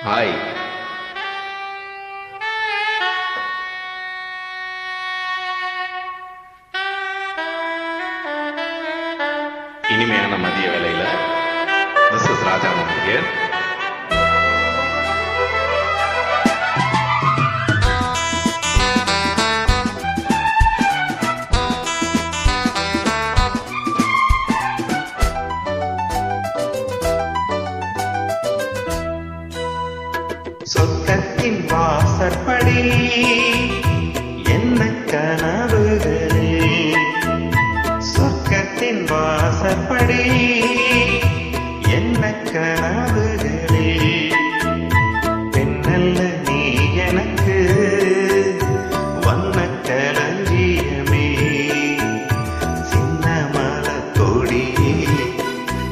Hi. இனிமையான மதிய வேளையில திஸ் இஸ் ராஜாமன் ஹியர். சொர்க்கத்தின் வாசற்படி என்ன கனவுகளில், சொர்க்கத்தின் வாசற்படி என்ன கனவுகளில், பெண்ணல்ல நீ எனக்கு வண்ண களஞ்சியமே, சின்ன மலர் கொடியே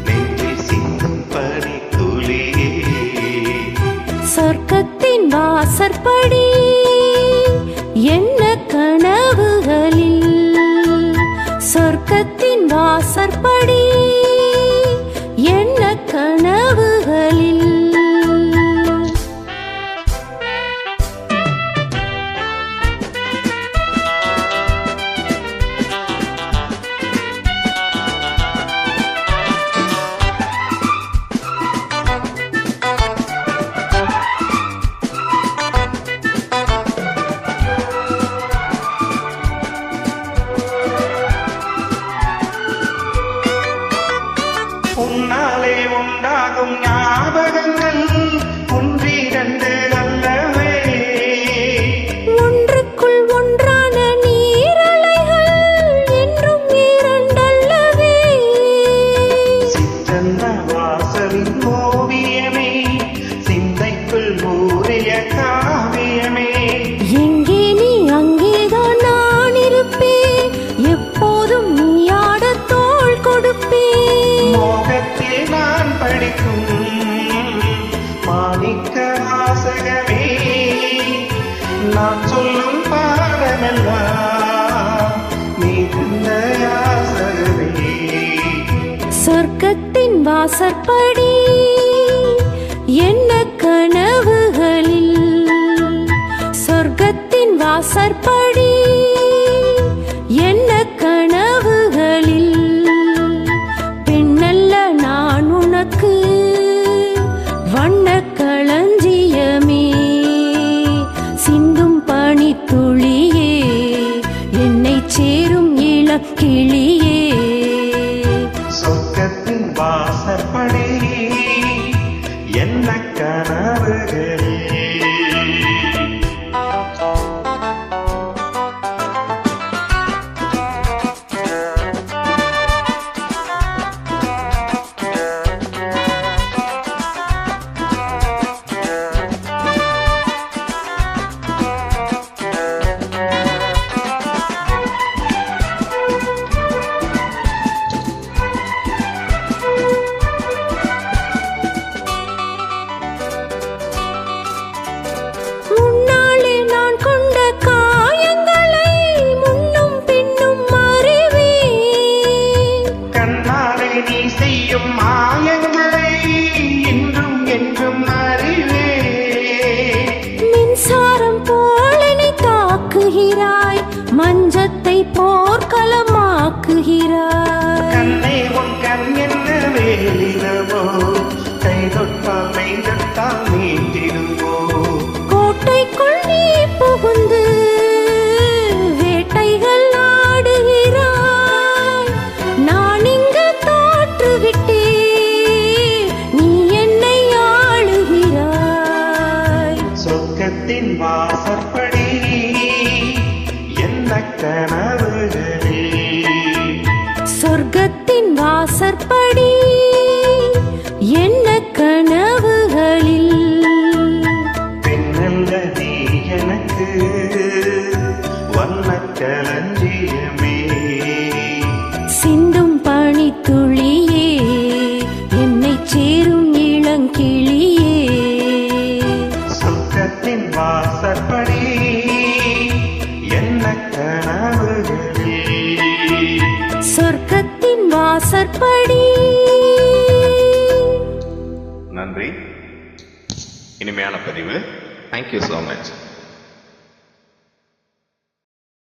நெஞ்சில் சிந்தும் பனி துளியே. சொர்க்கத்தின் வாசற்படி என்ன கனவுகளில், சொர்க்கத்தின் வாசற்படி என்ன கனவுகளில். உன்னாலே உண்டாகும் ஞாபகங்கள் ஒன்றிரண்டு அல்லவே, ஒன்றுக்குள் ஒன்றான நீரலைகள் என்றும் இரண்டல்லவே. சிற்றன்ன வாசலின் ஓவியமே, சிந்தைக்குள் ஊறிய காவியமே. எங்கே நீ அங்கேதான் நான் இருப்பேன், எப்போதும் நீ ஆட தோள் கொடுப்பேன். மோகத்தில் நான் படிக்கும் மாணிக்க வாசகமே, நான் சொல்லும் பாடமெல்லாம் நீ தந்த யாசகமே. சொர்க்கத்தின் வாசற்படி என்ன கனவுகளில், சொர்க்கத்தின் வாசற்படி என்ன கனவுகளில், பெண்ணல்ல நான் உனக்கு வண்ண களஞ்சியமே, சிந்தும் பனி துளியே என்னை சேரும் இளக்கிளியே. சொர்க்கத்தின் வாசற்படி என்ன கனவுகளே. முன்னாலே நான் கொண்ட காயங்களை முன்னும் பின்னும் அறிவேன், கண்ணாலே நீ செய்யும் மாயங்களை இன்றும் என்றும் அறிவே. மின்சாரம் போல நீ தாக்குகிறாய், மஞ்சத்தை போர்க்களமாக்குகிறாய். கண்ணை உன் கண் என்ன வேலினவோ, கை தொட்டால் மெய் தொட்டால் நீட்டிடுவோ. கோட்டைக்குள் நீ புகுந்து வேட்டைகள் ஆடுகிறாய், நான் இங்கு தோற்றுவிட்டேன், நீ என்னை ஆளுகிறாய். சொர்க்கத்தின் வாசற்படி என்ன கனவுகளே. சொர்க்கத்தின் வாசற்படி என்ன கனவுகளில். இனிமையான பதிவு. Thank you so much.